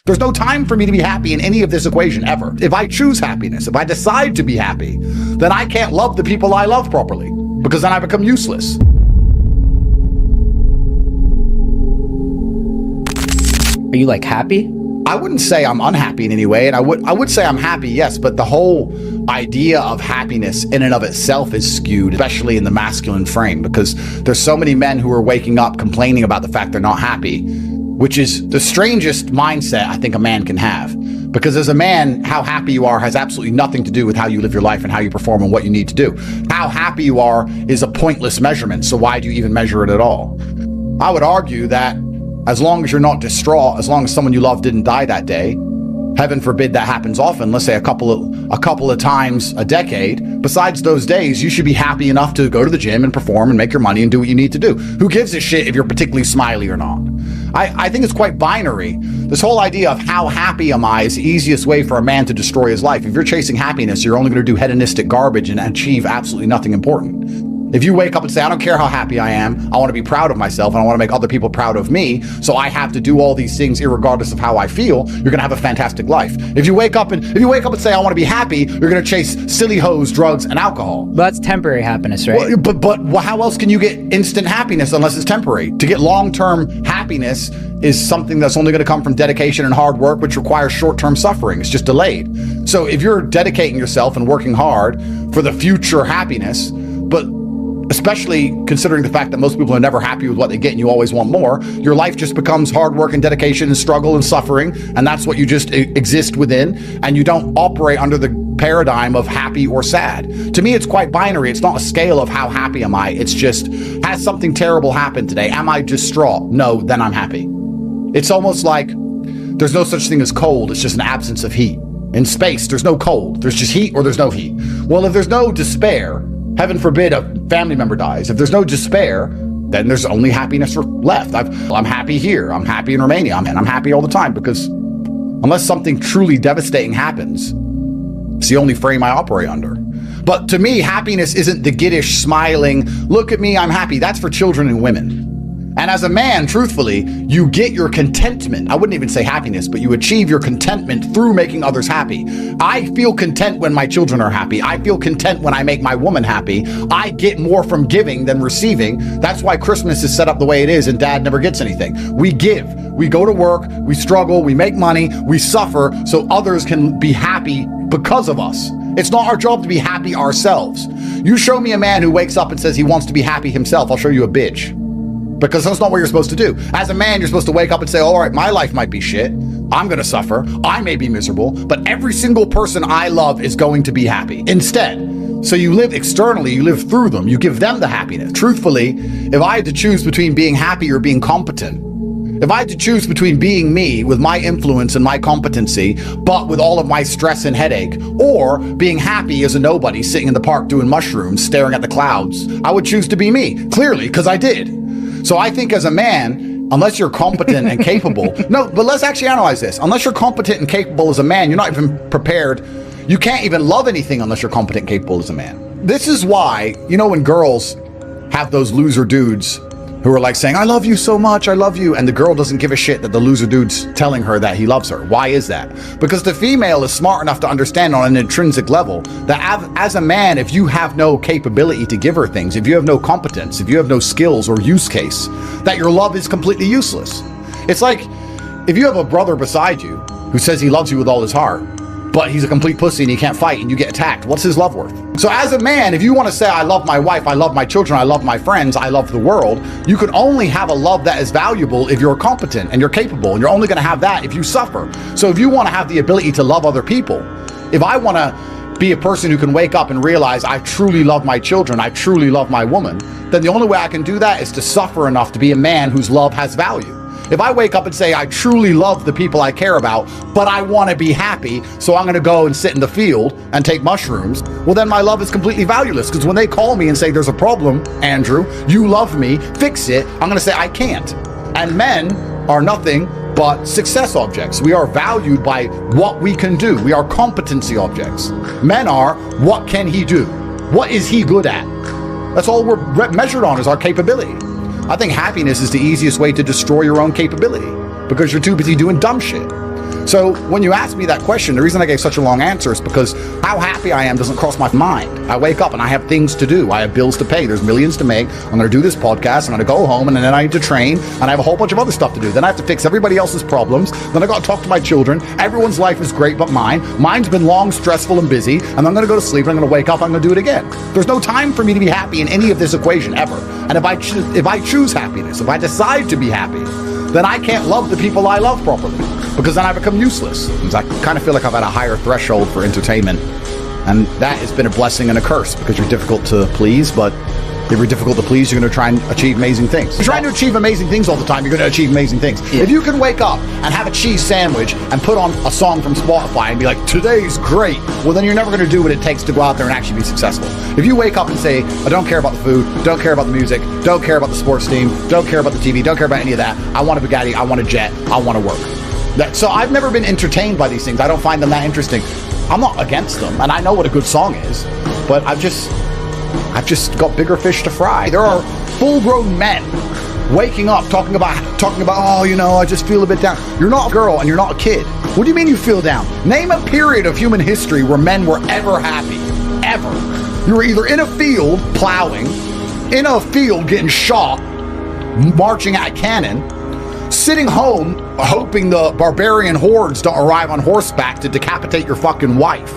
There's no time for me to be happy in any of this equation ever. If I choose happiness, if I decide to be happy, then I can't love the people I love properly, because then I become useless. Are you like happy? I wouldn't say I'm unhappy in any way, and I would say I'm happy, yes, but the whole idea of happiness in and of itself is skewed, especially in the masculine frame, because there's so many men who are waking up complaining about the fact they're not happy, which is the strangest mindset I think a man can have. Because as a man, how happy you are has absolutely nothing to do with how you live your life and how you perform and what you need to do. How happy you are is a pointless measurement, so why do you even measure it at all? I would argue that as long as you're not distraught, as long as someone you love didn't die that day, heaven forbid that happens often, let's say a couple of times a decade, besides those days, you should be happy enough to go to the gym and perform and make your money and do what you need to do. Who gives a shit if you're particularly smiley or not? I think it's quite binary. This whole idea of how happy am I is the easiest way for a man to destroy his life. If you're chasing happiness, you're only going to do hedonistic garbage and achieve absolutely nothing important. If you wake up and say, I don't care how happy I am, I want to be proud of myself and I want to make other people proud of me, so I have to do all these things irregardless of how I feel, you're going to have a fantastic life. If you wake up and say, I want to be happy, you're going to chase silly hoes, drugs, and alcohol. But that's temporary happiness, right? Well, but how else can you get instant happiness unless it's temporary? To get long-term happiness is something that's only going to come from dedication and hard work, which requires short-term suffering. It's just delayed. So if you're dedicating yourself and working hard for the future happiness, but especially considering the fact that most people are never happy with what they get and you always want more, your life just becomes hard work and dedication and struggle and suffering, and that's what you just exist within, and you don't operate under the paradigm of happy or sad. To me, it's quite binary. It's not a scale of how happy am I. It's just, has something terrible happened today? Am I distraught? No, then I'm happy. It's almost like there's no such thing as cold. It's just an absence of heat. In space, there's no cold. There's just heat or there's no heat. Well, if there's no despair, heaven forbid a family member dies, if there's no despair, then there's only happiness left. I'm happy here. I'm happy in Romania. And I'm happy all the time, because unless something truly devastating happens, it's the only frame I operate under. But to me, happiness isn't the giddish, smiling, look at me, I'm happy. That's for children and women. And as a man, truthfully, you get your contentment. I wouldn't even say happiness, but you achieve your contentment through making others happy. I feel content when my children are happy. I feel content when I make my woman happy. I get more from giving than receiving. That's why Christmas is set up the way it is and dad never gets anything. We give. We go to work, we struggle, we make money, we suffer so others can be happy because of us. It's not our job to be happy ourselves. You show me a man who wakes up and says he wants to be happy himself, I'll show you a bitch. Because that's not what you're supposed to do. As a man, you're supposed to wake up and say, all right, my life might be shit. I'm going to suffer. I may be miserable, but every single person I love is going to be happy instead. So you live externally, you live through them, you give them the happiness. Truthfully, if I had to choose between being happy or being competent, if I had to choose between being me with my influence and my competency, but with all of my stress and headache, or being happy as a nobody sitting in the park doing mushrooms, staring at the clouds, I would choose to be me, clearly, because I did. So I think as a man, unless you're competent and capable, no, but let's actually analyze this. Unless you're competent and capable as a man, you're not even prepared. You can't even love anything unless you're competent and capable as a man. This is why, you know, when girls have those loser dudes who are like saying, I love you so much, I love you, and the girl doesn't give a shit that the loser dude's telling her that he loves her. Why is that? Because the female is smart enough to understand on an intrinsic level that as a man, if you have no capability to give her things, if you have no competence, if you have no skills or use case, that your love is completely useless. It's like if you have a brother beside you who says he loves you with all his heart, but he's a complete pussy and he can't fight and you get attacked, what's his love worth? So as a man, if you want to say, I love my wife, I love my children, I love my friends, I love the world, you can only have a love that is valuable if you're competent and you're capable, and you're only going to have that if you suffer. So if you want to have the ability to love other people, if I want to be a person who can wake up and realize I truly love my children, I truly love my woman, then the only way I can do that is to suffer enough to be a man whose love has value. If I wake up and say, I truly love the people I care about, but I want to be happy, so I'm going to go and sit in the field and take mushrooms, well, then my love is completely valueless. Because when they call me and say, there's a problem, Andrew, you love me, fix it, I'm going to say, I can't. And men are nothing but success objects. We are valued by what we can do. We are competency objects. Men are, what can he do? What is he good at? That's all we're measured on, is our capability. I think happiness is the easiest way to destroy your own capability, because you're too busy doing dumb shit. So when you ask me that question, the reason I gave such a long answer is because how happy I am doesn't cross my mind. I wake up and I have things to do. I have bills to pay. There's millions to make. I'm going to do this podcast. I'm going to go home, and then I need to train, and I have a whole bunch of other stuff to do. Then I have to fix everybody else's problems. Then I got to talk to my children. Everyone's life is great but mine. Mine's been long, stressful, and busy, and I'm going to go to sleep, and I'm going to wake up, I'm going to do it again. There's no time for me to be happy in any of this equation ever. And if I choose happiness, if I decide to be happy, then I can't love the people I love properly, because then I become useless. I kind of feel like I've had a higher threshold for entertainment, and that has been a blessing and a curse, because you're difficult to please, but if you're difficult to please, you're going to try and achieve amazing things. If you're trying to achieve amazing things all the time, you're going to achieve amazing things. Yeah. If you can wake up and have a cheese sandwich and put on a song from Spotify and be like, today's great, well, then you're never going to do what it takes to go out there and actually be successful. If you wake up and say, I don't care about the food, don't care about the music, don't care about the sports team, don't care about the TV, don't care about any of that, I want a Bugatti, I want a jet, I want to work. So I've never been entertained by these things. I don't find them that interesting. I'm not against them, and I know what a good song is, but I've just got bigger fish to fry. There are full-grown men waking up talking about, oh, you know, I just feel a bit down. You're not a girl and you're not a kid. What do you mean you feel down? Name a period of human history where men were ever happy. Ever. You were either in a field plowing, in a field getting shot, marching at a cannon, sitting home hoping the barbarian hordes don't arrive on horseback to decapitate your fucking wife.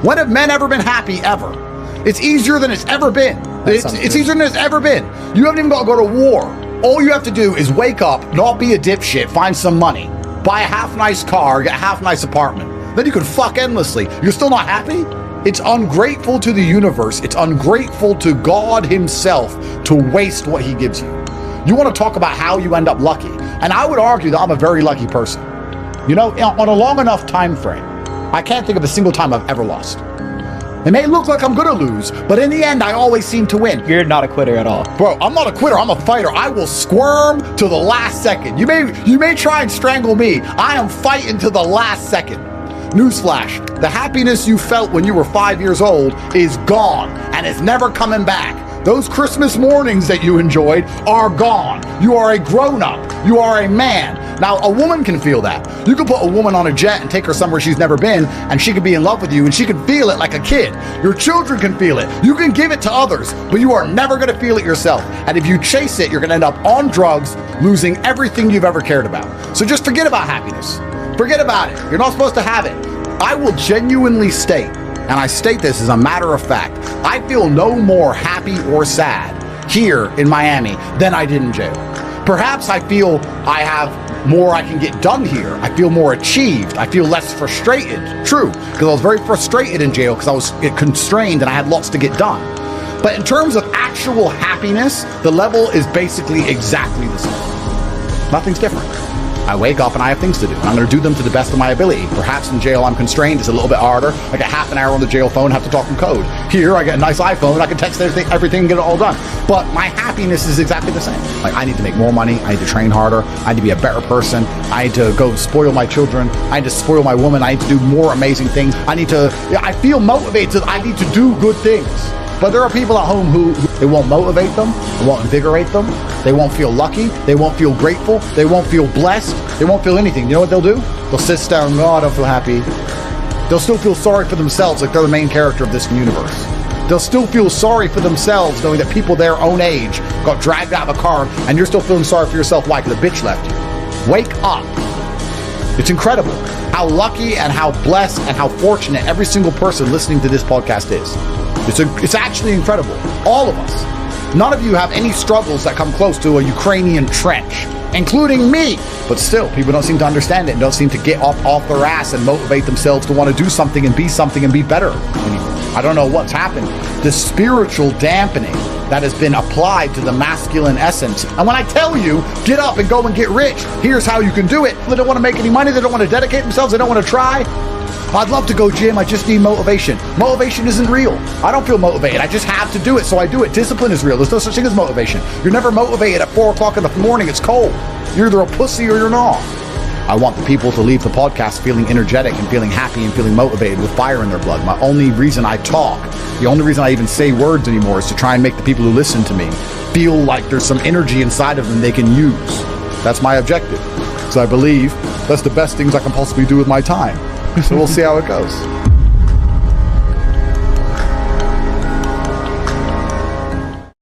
When have men ever been happy ever? It's easier than it's ever been. It's easier than it's ever been. You haven't even got to go to war. All you have to do is wake up, not be a dipshit, find some money, buy a half-nice car, get a half-nice apartment. Then you can fuck endlessly. You're still not happy? It's ungrateful to the universe. It's ungrateful to God himself to waste what he gives you. You want to talk about how you end up lucky. And I would argue that I'm a very lucky person. You know, on a long enough time frame, I can't think of a single time I've ever lost. It may look like I'm gonna lose, but in the end, I always seem to win. You're not a quitter at all. Bro, I'm not a quitter, I'm a fighter. I will squirm to the last second. You may try and strangle me. I am fighting to the last second. Newsflash, the happiness you felt when you were 5 years old is gone, and it's never coming back. Those Christmas mornings that you enjoyed are gone. You are a grown-up. You are a man. Now, a woman can feel that. You can put a woman on a jet and take her somewhere she's never been, and she can be in love with you, and she can feel it like a kid. Your children can feel it. You can give it to others, but you are never going to feel it yourself. And if you chase it, you're going to end up on drugs, losing everything you've ever cared about. So just forget about happiness. Forget about it. You're not supposed to have it. I will genuinely state, and I state this as a matter of fact, I feel no more happy or sad here in Miami than I did in jail. Perhaps I feel I have more I can get done here. I feel more achieved. I feel less frustrated. True, because I was very frustrated in jail because I was constrained and I had lots to get done. But in terms of actual happiness, the level is basically exactly the same. Nothing's different. I wake up and I have things to do, and I'm going to do them to the best of my ability. Perhaps in jail I'm constrained, it's a little bit harder. I get half an hour on the jail phone, have to talk in code. Here I get a nice iPhone, I can text everything and get it all done. But my happiness is exactly the same. Like, I need to make more money, I need to train harder, I need to be a better person, I need to go spoil my children, I need to spoil my woman, I need to do more amazing things. I feel motivated, I need to do good things. But there are people at home who it won't motivate them, it won't invigorate them, they won't feel lucky, they won't feel grateful, they won't feel blessed, they won't feel anything. You know what they'll do? They'll sit down and go, oh, I don't feel happy. They'll still feel sorry for themselves like they're the main character of this universe. They'll still feel sorry for themselves knowing that people their own age got dragged out of a car and you're still feeling sorry for yourself. Why? Because the bitch left you. Wake up. It's incredible how lucky and how blessed and how fortunate every single person listening to this podcast is. It's actually incredible. All of us. None of you have any struggles that come close to a Ukrainian trench, including me. But still, people don't seem to understand it and don't seem to get off their ass and motivate themselves to want to do something and be better anymore. I don't know what's happened. The spiritual dampening that has been applied to the masculine essence. And when I tell you, get up and go and get rich, here's how you can do it. They don't want to make any money. They don't want to dedicate themselves. They don't want to try. I'd love to go gym. I just need motivation. Motivation isn't real. I don't feel motivated. I just have to do it, so I do it. Discipline is real. There's no such thing as motivation. You're never motivated at 4 o'clock in the morning. It's cold. You're either a pussy or you're not. I want the people to leave the podcast feeling energetic and feeling happy and feeling motivated with fire in their blood. My only reason I talk, the only reason I even say words anymore is to try and make the people who listen to me feel like there's some energy inside of them they can use. That's my objective. because I believe that's the best things I can possibly do with my time. So we'll see how it goes.